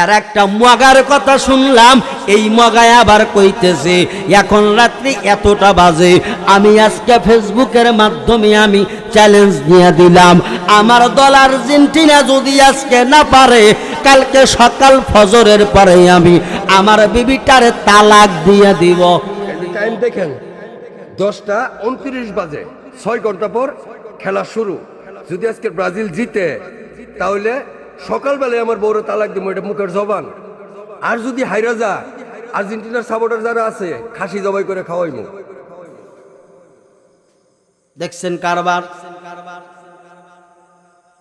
আর একটা মগার কথা শুনলাম, এই মগায় আবার কইতেছে এখন রাত্রি এতটা বাজে, আমি আজকে ফেসবুকের মাধ্যমে আমি চ্যালেঞ্জ নিয়ে দিলাম, আমার দল আর্জেন্টিনা যদি আজকে না পারে, কালকে সকাল ফজরের পরে আমি আমার বিবিটারে তালাক দিয়ে দিব। টাইম দেখেন 10:29 বাজে, 6 ঘন্টা পর খেলা শুরু। যদি আজকে ব্রাজিল জিতে তাহলে সকালবেলায় আমার বউরে তালাক দিব, এটা মুখের জবান। আর যদি হাইরা যা, আর্জেন্টিনার সাপোর্টার যারা আছে খাসি জবাই করে খাওয়াইমু। দেখছেন কারবার,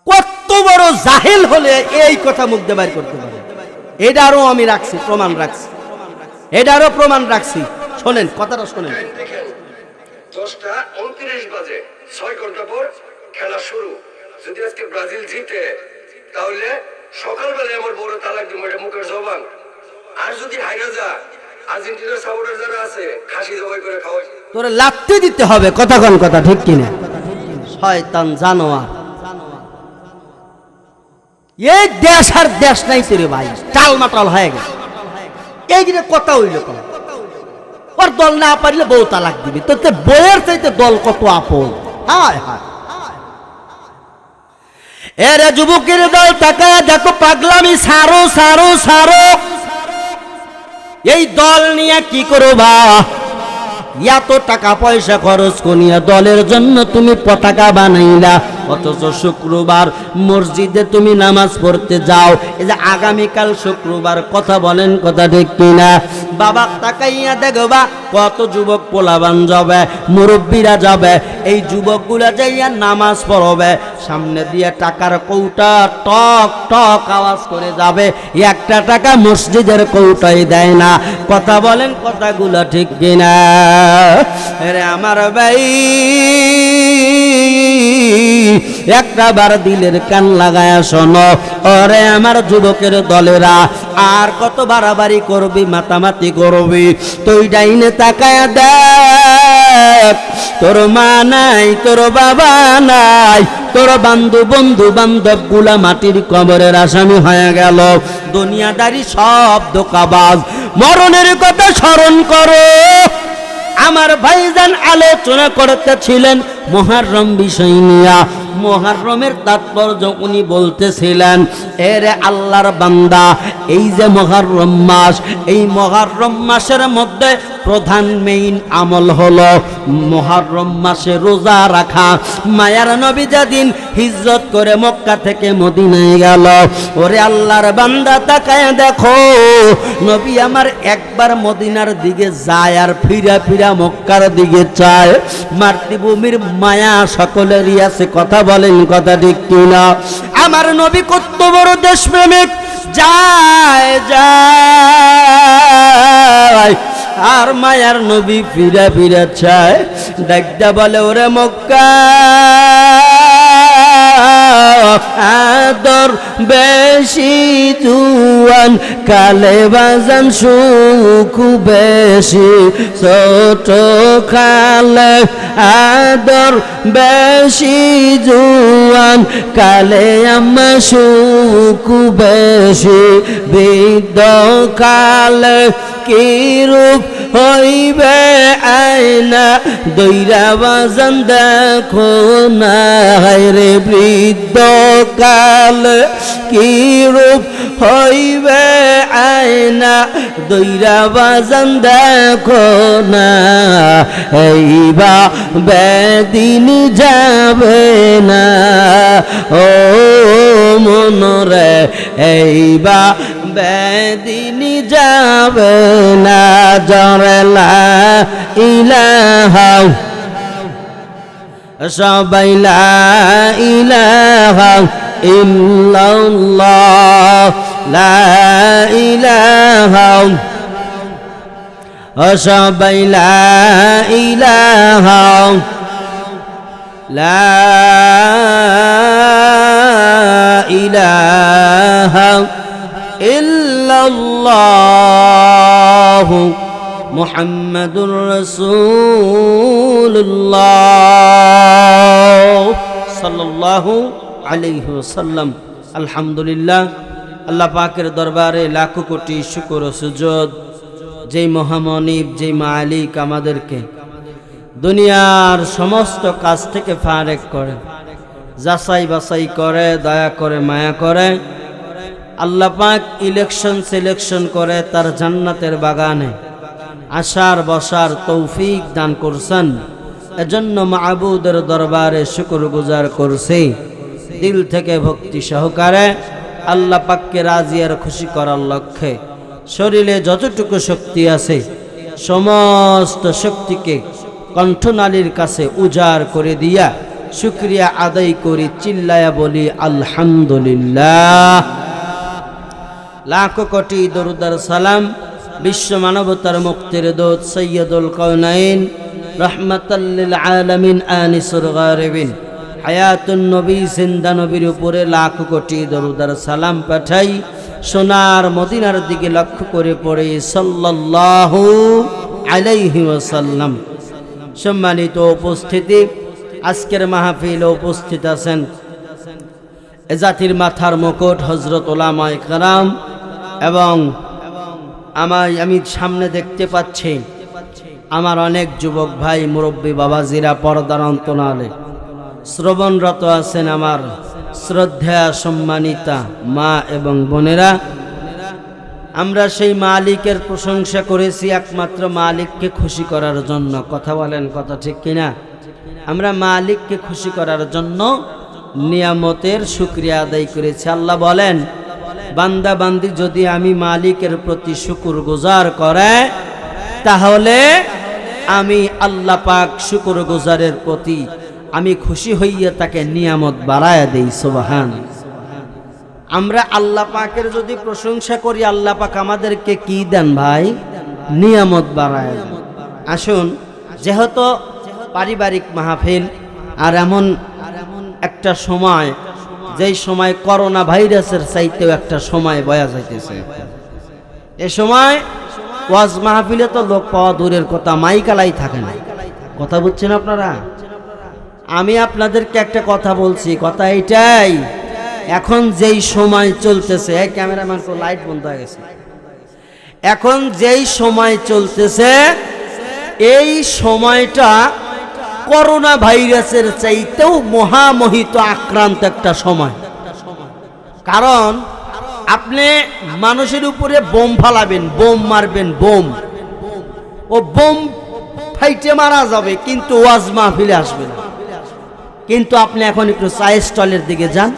কত বড় জাহেল হলে এই কথা মুখ দিয়ে বাইর করতে পারে। এটারও আমি রাখছি, প্রমাণ রাখছি, এটারও প্রমাণ রাখছি। শোনেন কথাটা, শোনেন। 10:29 বাজে, 6 ঘন্টা পর খেলা শুরু। যদি আজকে ব্রাজিল জিতে তাহলে সকালবেলায় আমার বউরে তালাক দিব, এটা মুখের জবান। আর যদি হাইরা যা, আর্জেন্টিনার সাপোর্টার যারা আছে খাসি জবাই করে খাওয়াই। তোরে লাত্তি দিতে হবে, কথা কোন কথা, ঠিক কিনা? শয়তান জানোয়ার, এই দেশ আর দেশ নাই তোরে ভাই, টালমাটাল হয়ে গেছে। এই যে কথা হইল, ওর দল না পারলে বউ তালাক দিবি, তো বইয়ের চাইতে দল কত আপন। হায় হায়, এরে যুবকের দল তাকায় দেখো, পাগলামি সারো সারো সারো। এই দল নিয়ে কি করবা? এত টাকা পয়সা খরচ করিয়া দলের জন্য তুমি পতাকা বানাইলা, অথচ শুক্রবার মসজিদে তুমি নামাজ পড়তে যাও। এই যে আগামীকাল শুক্রবার, কথা বলেন কথা ঠিক কিনা? বাবা তাকাইয়া দেখবা কত যুবক পোলাবান যাবে, মুরব্বীরা যাবে, এই যুবকগুলা যাইয়া নামাজ পড়বে, সামনে দিয়ে টাকার কৌটা টক টক আওয়াজ করে যাবে, একটা টাকা মসজিদের কৌটাই দেয় না। কথা বলেন কথাগুলা ঠিক কিনা? আরে আমার ভাই, একটা বার দিলের কান লাগায়া শোনো, ওরে আমার যুবকের দলেরা, আর কত বাড়াবাড়ি করবি, মাতামাতি করবি? তুই ডাইনে তাকায়া দেখ, তোর মা নাই, তোর বাবা নাই, তোর বন্ধু বান্ধব গুলা মাটির কবরের আসামি হয়ে গেল। দুনিয়াদারি সব ধোঁকাবাজ, মরণের কথা স্মরণ করো। আমার ভাইজান আলোচনা করতেছিলেন মুহররম বিষয় নিয়া। মুহররমের তাৎপর্য উনি বলতেছিলেন, এরে আল্লাহর বান্দা, এই যে মুহররম মাস, এই মুহররম মাসের মধ্যে প্রধান মেইন আমল হলো মুহররম মাসে রোজা রাখা। মায়ার নবী যেদিন হিজরত করে মক্কা থেকে মদিনায় গেল, ওরে আল্লাহর বান্দা তাকায় দেখো, নবী আমার একবার মদিনার দিকে যায় আর ফিরা ফিরা মক্কার দিকে চায়। মাতৃভূমির মায়া সকলেরই আছে, কথা বলেন কথা ঠিক কিনা? আমার নবী কত বড় দেশপ্রেমিক, যায় যায় আর মায়ার নবী ফিরা ফিরা চায়, ডাকটা বলে, ওরে মক্কা আদর বেশি জুয়ান, কালে বাজান সুখ বেশি, ছোট কালে আদর বেশি জুয়ান, কালে আমা সুখ বেশি, বৃদ্ধ কালে কি রূপ হইবে আয়না, দইরা বাজান দেখো না রে, বৃদ্ধ কাল কি রূপ হইবে আয়না, দইরা বাজান দেখো না, এইবা বেদিন যাবে না, ও মনরে এইবা বেদিন যাবে না। জরে লা ইলাহা, সবাই লা ইলাহা ইল্লাল্লাহ, লা ইলাহা, সবাই লা ইলাহা, লা ইলাহা ইল্লাল্লাহ মুহাম্মাদুর রাসূলুল্লাহ সাল্লাল্লাহু আলাইহি ওয়াসাল্লাম। আলহামদুলিল্লাহ, আল্লাহ পাকের দরবারে লাখো কোটি শুকর ও সুজুদ, যেই মহামনিব, যেই মালিক আমাদেরকে দুনিয়ার সমস্ত কাজ থেকে ফারেক করে, যাচাই বাছাই করে, দয়া করে, মায়া করে। আল্লাহ পাক ইলেকশন সিলেকশন করে তার জান্নাতের বাগানে আসার বসার তৌফিক দান করছেন। এজন্য মাবুদের দরবারে শুকরগুজার করছি দিল থেকে ভক্তি সহকারে, আল্লাহ পাককে রাজি আর খুশি করার লক্ষ্যে শরীরে যতটুকু শক্তি আছে সমস্ত শক্তিকে কণ্ঠনালীর কাছে উজাড় করে দিয়া শুকরিয়া আদায় করি, চিল্লায়া বলি আলহামদুলিল্লাহ। লাখো কোটি দরুদ আর সালাম বিশ্ব মানবতার মুক্তির দূত সৈয়দুল কাউনাইন রহমাতাল লিল আলামিন আনিসুল গারিবিন হায়াতুন নবী জিন্দা নবীর উপরে লাখো কোটি দরুদ আর সালাম পাঠাই। সোনার মদিনার দিকে লক্ষ্য করে পড়ে সাল্লাল্লাহু আলাইহি ওয়াসাল্লাম। সম্মানিত উপস্থিতি, আজকের মাহফিলে উপস্থিত আছেন এ জাতির মাথার মুকুট হযরত উলামায়ে কেরাম, এবং আমি সামনে দেখতে পাচ্ছি আমার অনেক যুবক ভাই, মুরব্বী বাবাজিরা, পর্দার অন্তরালে শ্রবণরত আছেন আমার শ্রদ্ধা সম্মানিতা মা এবং বোনেরা। আমরা সেই মালিকের প্রশংসা করেছি একমাত্র মালিককে খুশি করার জন্য। কথা বলেন, কথা ঠিক কিনা? আমরা মালিককে খুশি করার জন্য নিয়ামতের শুকরিয়া আদায় করেছি। আল্লাহ বলেন, বান্দা বান্দি যদি আমি মালিকের প্রতি শুকরগুজার করে তাহলে আমি আল্লাহ পাক শুকরগুজারের প্রতি আমি খুশি হইয়া তাকে নিয়ামত বাড়ায়া দেই। সুবহান। আমরা আল্লাহ পাকের যদি প্রশংসা করি, আল্লাহ পাক আমাদেরকে কি দেন ভাই? নিয়ামত বাড়ায়া দেন। আসুন, যেহেতু পারিবারিক মাহফিল, আর এমন একটা সময় যেই সময় করোনা ভাইরাসের চাইতেও একটা সময় বয়া যাইতেছে, এ সময় ওয়াজ মাহফিলে তো লোক পাওয়া দূরের কথা, মাইকালাই থাকে না। কথা বুঝছেন আপনারা? আমি আপনাদেরকে একটা কথা বলছি, কথা এইটাই, এখন যেই সময় চলতেছে, এই ক্যামেরাম্যান তো লাইট বন্ধ হয়ে গেছে, এখন যেই সময় চলতেছে এই সময়টা করোনা ভাইরাসের চাইতেও মহামহিত আক্রান্ত একটা সময়। কারণ আপনি মানুষের উপরে বোম ফালাবেন, বোম মারবেন, বোম, ও বোম ফাইটে মারা যাবে, কিন্তু ওয়াজ মাহফিলে আসবে না। কিন্তু আপনি এখন একটু চায়ের স্টলের দিকে যান,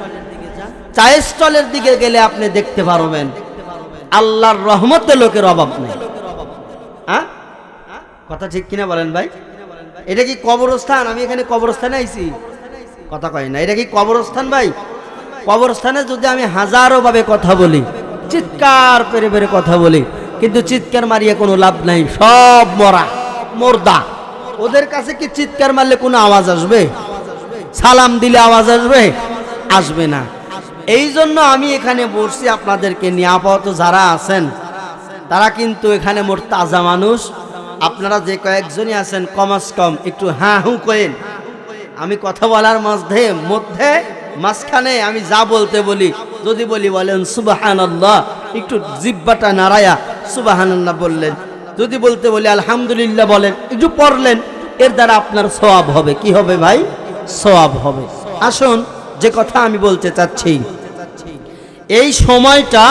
চায়ের স্টলের দিকে গেলে আপনি দেখতে পারবেন আল্লাহর রহমতে লোকের অভাব নেই। হ্যাঁ, কথা ঠিক কিনা বলেন ভাই? এটা কি কবরস্থান? আমি এখানে কবরস্থানে আইছি, কথা কয় না। এটা কি কবরস্থান ভাই? কবরস্থানে যদি আমি হাজারো ভাবে কথা বলি, চিৎকার পেরে পেরে কথা বলি, কিন্তু চিৎকার মারিয়ে কোনো লাভ নাই, সব মরা মুর্দা। ওদের কাছে কি চিৎকার মারলে কোনো আওয়াজ আসবে? সালাম দিলে আওয়াজ আসবে? আসবে না। এই জন্য আমি এখানে বসছি আপনাদেরকে নিয়ে। আপাতত যারা আছেন তারা কিন্তু এখানে মোর তাজা মানুষ। আপনারা যে কয়েকজনই আছেন কমাস কম একটু হ্যাঁ হু করেন। আমি কথা বলার মাঝখানে আমি যা বলতে বলি, যদি বলি বলেন সুবহানাল্লাহ, একটু জিহ্বাটা নাড়ায়া সুবহানাল্লাহ বললেন। যদি বলতে বলি আলহামদুলিল্লাহ বলেন, একটু পড়লেন, এর দ্বারা আপনার সওয়াব হবে। কি হবে ভাই? সওয়াব হবে। আসুন, যে কথা আমি বলতে চাচ্ছি, এই সময়টা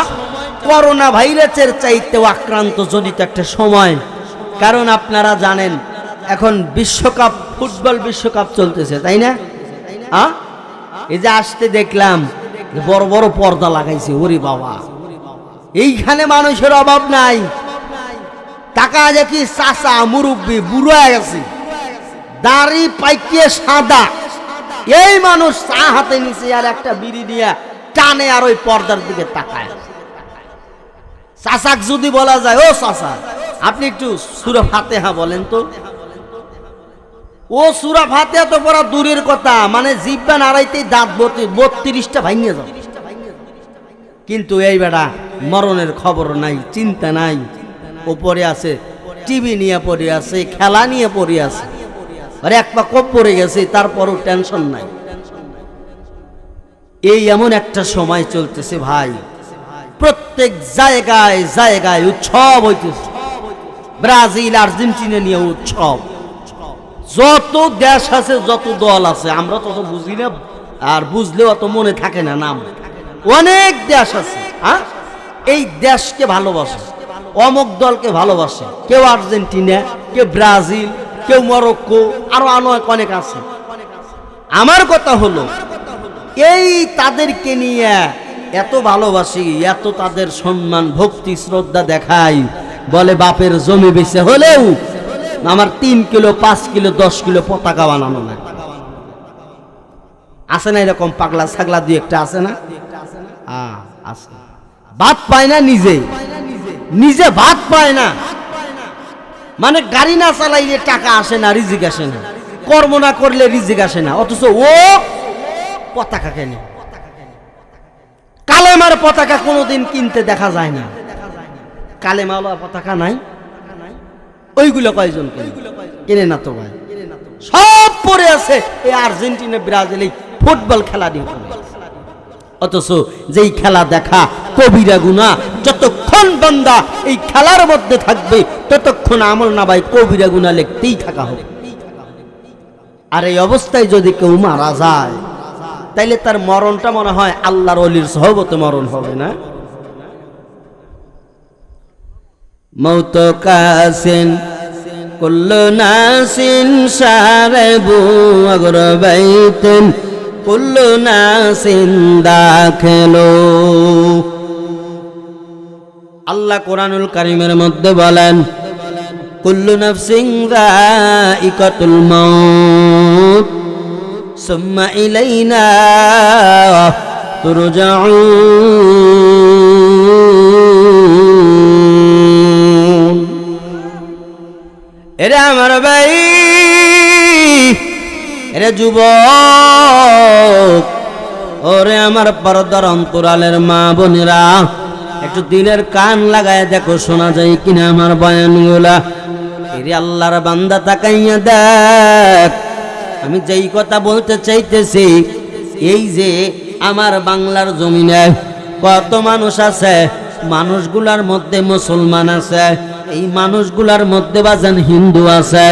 করোনা ভাইরাসের চাইতেও আক্রান্ত জনিত একটা সময়। কারণ আপনারা জানেন এখন বিশ্বকাপ, ফুটবল বিশ্বকাপ চলতেছে, তাই না? এই যে আসতে দেখলাম বড় বড় পর্দা লাগাইছে, ওরে বাবা, এইখানে মানুষের অভাব নাই। টাকা দেখি চাচা মুরব্বী বুড়ো হয়ে গেছে, দাড়ি পাইকিয়ে সাদা, এই মানুষ চা হাতে নিচে আর একটা বিড়ি নিয়ে টানে আর ওই পর্দার দিকে তাকায়। চাচাক যদি বলা যায়, ও চাচা আপনি একটু সূরা ফাতিহা বলেন তো, ও সূরা ফাতিহা তো পড়া দূরের কথা, মানে জিহ্বা নাড়াইতেই দাঁত 32টা ভাঙিয়ে যাবে। কিন্তু এই বেটা মরণের খবর নাই, চিন্তা নাই, উপরে আছে টিভি নিয়ে পড়ে আছে, খেলা নিয়ে পড়ে আছে, আর এক পা কোপ পড়ে গেছে, তারপরও টেনশন নাই। এই এমন একটা সময় চলতেছে ভাই, প্রত্যেক জায়গায় জায়গায় উৎসব হইতেছে। ব্রাজিল আর্জেন্টিনা নিয়ে উৎসব। যত দেশ আছে, যত দল আছে, আমরা তত বুঝি না, আর বুঝলেও অত মনে থাকে না নাম। অনেক দেশ আছে, হ্যাঁ, এই দেশকে ভালোবাসে, অমুক দলকে ভালোবাসে, কেউ আর্জেন্টিনা, কেউ ব্রাজিল, কেউ মরক্কো, আরো অনেক আছে। আমার কথা হলো, এই তাদেরকে নিয়ে এত ভালোবাসি, এত তাদের সম্মান ভক্তি শ্রদ্ধা দেখাই, বলে বাপের জমি বেচে হলেও আমার 3 কিলো 5 কিলো 10 কিলো পতাকা বানানো না। আছে না এরকম পাগলা ছাগলা দুই একটা? আছে না? আছে। ভাত পায় না, নিজে ভাত পায় না, মানে গাড়ি না চালাইলে টাকা আসে না, রিজিক আসে না, কর্ম না করলে রিজিক আসে না, অথচ ও পতাকা কেনে। কালেমার পতাকা কোনোদিন কিনতে দেখা যায় না। কালেমাওয়ালা পতাকা নাই, ওইগুলো কয়জন কেনে না তো ভাই, সব পড়ে আছে এই আর্জেন্টিনা ব্রাজিল এই ফুটবল খেলা নিয়ে। অথচ যেই খেলা দেখা কবিরা গুনাহ, যতক্ষণ বান্দা এই খেলার মধ্যে থাকবে ততক্ষণ আমল না ভাই কবিরা গুনাহ লিখতেই থাকা হবে। আর এই অবস্থায় যদি কেউ মারা যায়, তাইলে তার মরণটা মনে হয় আল্লাহর ওলির সহবতে মরণ হবে না। মৌত কাসিন কুল্লু নাসিন শারবু আগরবাইতিন কুল্লু নাসিন দাখিলু। আল্লাহ কোরআনুল কারীমের মধ্যে বলেন, কুল্লু নাফসিন যায়িকাতুল মাউত সুম্মা ইলাইনা তুরজাউন। এরে আমার ভাই, এরে যুবক, ওরে আমার পর্দার অন্তরালের মা বোনেরা, একটু দিলের কান লাগায় দেখো শোনা যায় কিনা আমার বয়ানগুলা। এরে আল্লাহর বান্দা তাকাইয়া দেখ, আমি যেই কথা বলতে চাইতেছি, এই যে আমার বাংলার জমিনে কত মানুষ আছে, মানুষগুলার মধ্যে মুসলমান আছে, এই মানুষগুলার মধ্যে বাজান হিন্দু আছে।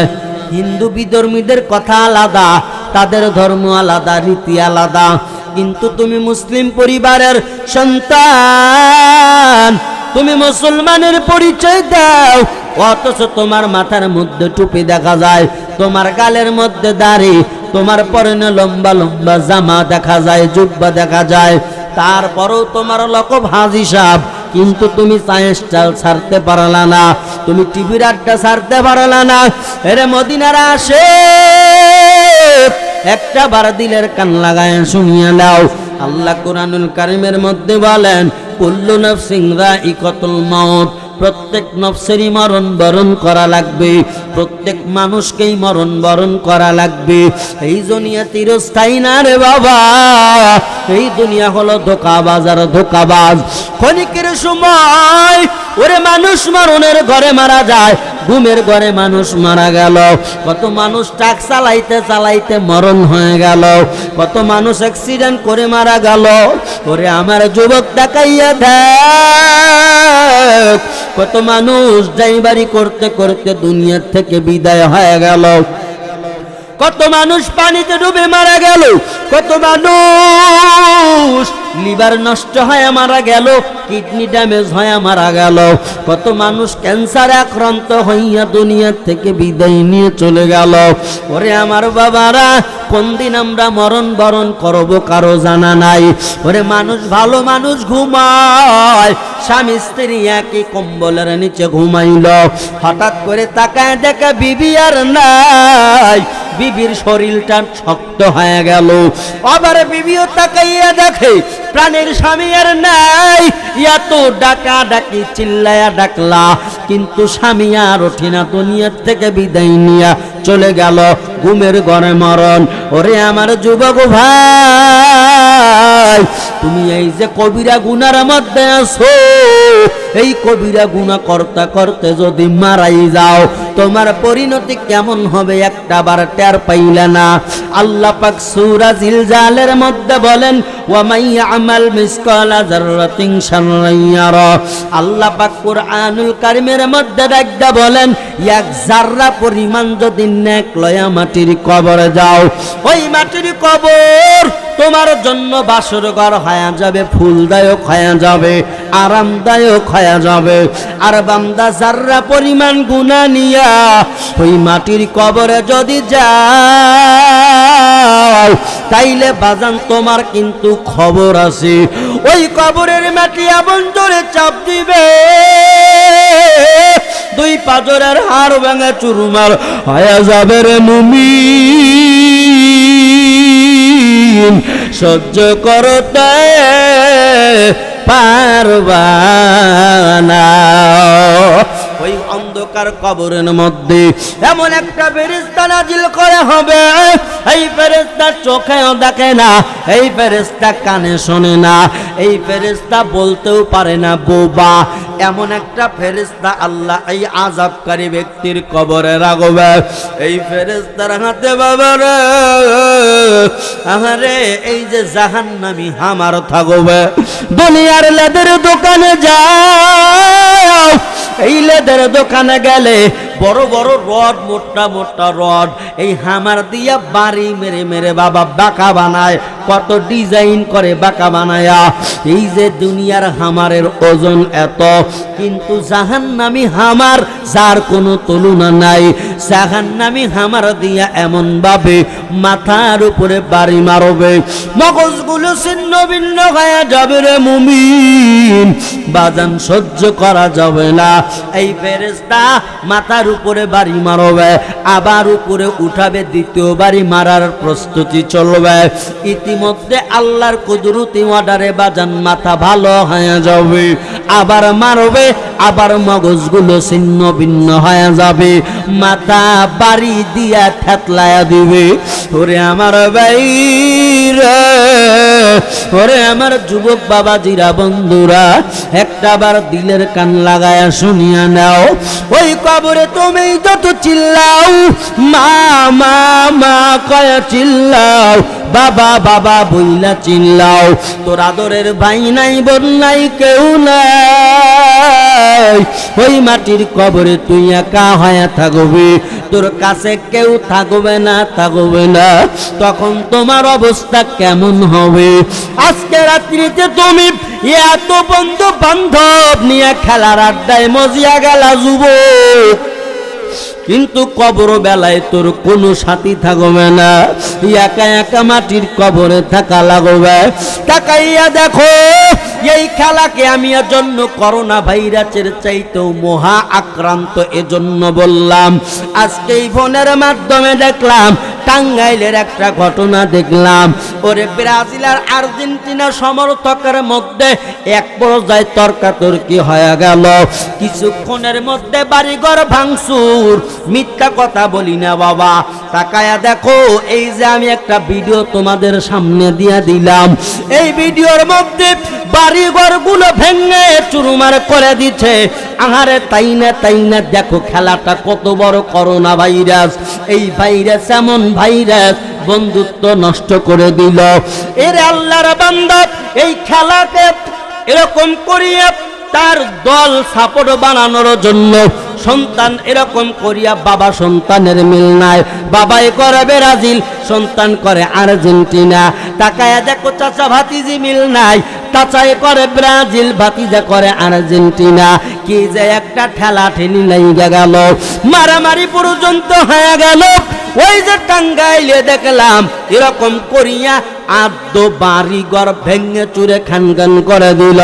হিন্দু বিধর্মীদের কথা আলাদা, তাদের ধর্ম আলাদা, রীতি আলাদা, কিন্তু তুমি মুসলিম পরিবারের সন্তান, তুমি মুসলমানের পরিচয় দাও, অথচ তোমার মাথার মধ্যে টুপি দেখা যায়, তোমার গালের মধ্যে দাড়ি, তোমার পরনে লম্বা লম্বা জামা দেখা যায়, জুব্বা দেখা যায়, তারপরেও তোমার লকব হাজী সাহেব, কিন্তু তুমি চায়ের স্টাইল ছাড়তে পারলা না, তুমি টিভির আড্ডা ছাড়তে পারলা না। এরে মদিনার আসে একটা বার দিলের কান লাগায় শুনিয়া দাও। আল্লাহ কোরআনুল কারীমের মধ্যে বলেন, কুল্লু নাফসিন যায়িকাতুল মাউত, প্রত্যেক নফসেরই মরণ বরণ করা লাগবে, প্রত্যেক মানুষকেই মরণ বরণ করা লাগবে। এই দুনিয়া চিরস্থায়ী না রে বাবা, এই দুনিয়া হলো ধোঁকাবাজ আর ধোঁকাবাজ। ক্ষণিকের সময় ওরে মানুষ মরণের ঘরে মারা যায়, ঘুমের ঘরে মানুষ মারা গেল, কত মানুষ ট্রাক চালাইতে চালাইতে মরণ হয়ে গেল, কত মানুষ অ্যাক্সিডেন্ট করে মারা গেল। ওরে আমার যুবক তাকাইয়া দেখ, কত মানুষ ড্রাইভারি করতে করতে দুনিয়া থেকে বিদায় হয়ে গেল, কত মানুষ পানিতে ডুবে মারা গেল, কত মানুষ লিভার নষ্ট হয়ে মারা গেল, কিডনি ড্যামেজ হয়ে মারা গেল, কত মানুষ ক্যান্সারে আক্রান্ত হইয়া দুনিয়া থেকে বিদায় নিয়ে চলে গেল। ওরে আমার বাবারা, কোন দিন আমরা মরণ বরণ করব কারো জানা নাই। ওরে মানুষ, ভালো মানুষ ঘুমায়, স্বামী স্ত্রী একই কম্বলের নিচে ঘুমাইল, হঠাৎ করে তাকায় দেখে বিবি আর নাই, বিবির শরীরটা শক্ত হয়ে গেল। আবার বিবিও তাকাইয়া দেখে প্রাণের স্বামী আর নাই, এত ডাকা ডাকি চিল্লায়া ডাকলা, কিন্তু স্বামী আর ওঠে না, দুনিয়ার থেকে বিদায় নিয়া চলে গেল, ঘুমের ঘরে মরণ। ওরে আমার যুবক ভাই, তুমি এই যে কবিরা গুনার মধ্যে আছো, এই কবিরা গুনাহ করতে করতে যদি মারাই যাও, তোমার পরিণতি কেমন হবে একটা বার টের পাইলে না। আল্লাহ পাক সূরা জিলজালের মধ্যে বলেন, ওয়া মাই আমাল মিসকালা যাররাতিন শাররান ইয়ারা। আল্লাহ পাক কুরআনুল কারীমের মধ্যে ডাকদা বলেন, এক জাররা পরিমাণ যদি নেক লয়া মাটির কবরে যাও, ওই মাটির কবর তোমার জন্য বাসর ঘর হয়ে যাবে, ফুলদায়ক হয়ে যাবে, আরামদায়ক হয়ে যাবে। আর বান্দা জাররা পরিমাণ গুনাহ নিয়া ওই মাটির কবরে যদি যাও, তাইলে বাজান তোমার কিন্তু খবর আছে, ওই কবরের মাটি এমন জোরে চাপ দিবে, দুই পাজরের হাড় ভাঙা চুরমার হয়ে যাবে রে মুমিন, সহ্য করতে পারবা না। ওই অন্ধকার কবরের মধ্যে এমন একটা ফেরেশতা নাজিল করা হবে, এই ফেরেশতা চোখেও দেখে না, এই ফেরেশতা কানে শোনে না, এই ফেরেশতা বলতেও পারে না, বোবা। এমন একটা ফেরেশতা আল্লাহ এই আযাবকারী ব্যক্তির কবরে রাখবে। এই ফেরেশতার হাতে বাবারে, আহারে এই যে জাহান্নামী হামার থাকবে। দুনিয়ার লেদের দোকানে যাও, এই লেদের দোকানে গেলে বড় বড় রড, মোটা মোটা রড, এই হামার দিয়া বাড়ি মেরে মেরে বাবা বাঁকা বানায়, কত ডিজাইন করে বাঁকা বানায়া। এই যে দুনিয়ার হামারের ওজন এত, কিন্তু জাহান্নামী হামার যার কোনো তুলনা নাই। জাহান্নামী হামার দিয়া এমন ভাবে মাথার উপরে বাড়ি মারবে, মগজগুলো ছিন্ন ভিন্ন হয়ে যাবে রে মুমিন, বাজান সহ্য করা যাবে না। এই ফেরেশতা মাথার উপরে বাড়ি মারবে, আবার উপরে উঠাবে, দ্বিতীয় বাড়ি মারার প্রস্তুতি চলবে। ইতিমধ্যে আল্লাহর কুদরতি অর্ডারে বাজান মাথা ভালো হয়ে যাবে, আবার মারবে, আবার মগজগুলো ছিন্ন ভিন্ন হয়ে যাবে, মাথা বাড়ি দিয়া ঠেতলায়া দিবে। ওরে আমার ভাইরা, ওরে আমার যুবক বাবাজিরা, বন্ধুরা, একটা বার দিলের কান লাগায়া শুনিয়া নাও। ওই কবরে তুমি যত চিল্লাও, মা মা মা কয়া চিল্লাও, বাবা বাবা বইলা চিল্লাও, তোর আদরের ভাই নাই, বোন নাই, কেউ নাই। ওই মাটির কবরে তুই একা হয়ে থাকবি, তোর কাছে কেউ থাকবে না, থাকবে না। তখন তোমার অবস্থা কেমন হবে? আজকে রাত্রিতে তুমি এত বন্ধু বান্ধব নিয়ে খেলার আড্ডায় মজিয়া গেলা যুবক, কিন্তু কবর বেলায় তোর কোনো সাথী থাকবে না, একা একা মাটির কবরে থাকা লাগবে। তাকাইয়া দেখো, এই খেলাকে আমি এজন্য করোনা ভাইরাসের চাইতেও মহা আক্রান্ত এজন্য বললাম। আজকে এই ফোনের মাধ্যমে দেখলাম টাঙ্গাইলের একটা ঘটনা দেখলাম, ওরে ব্রাজিল আর আর্জেন্টিনা সমর্থকের মধ্যে এক পর্যায়ে তর্কাতর্কি হয়ে গেল, কিছুক্ষণের মধ্যে বাড়িঘর ভাঙচুর। মিথ্যা কথা বলি না বাবা, তাকায়া দেখো, এই যে আমি একটা ভিডিও তোমাদের সামনে দিয়ে দিলাম, এই ভিডিওর মধ্যে বাড়িঘর গুলো ভেঙে চুরমার করে দিচ্ছে। আহারে তাই না দেখো খেলাটা কত বড় করোনা ভাইরাস। এই ভাইরাস এমন ভাইরাস, বন্ধুত্ব নষ্ট করে দিল। এর আল্লাহর বান্দা এই খেলাকে এরকম করিয়া তার দল সাপোর্ট বানানোর জন্য সন্তান এরকম করিয়া, বাবা সন্তানের মিল নাই, বাবাই করে ব্রাজিল, সন্তান করে আর্জেন্টিনা। তাকায়া দেখো চাচা ভাতিজি মিল নাই, চাচাই করে ব্রাজিল, ভাতিজা করে আর্জেন্টিনা। কি যে একটা ঠেলা ঠেলি লাইগা গেল, মারামারি পর্যন্ত হয়ে গেল। ওই যে টাঙ্গাইলে দেখলাম এরকম করিয়া আদ্য বাড়ি ঘর ভেঙে চুরে খানগান করে দিল।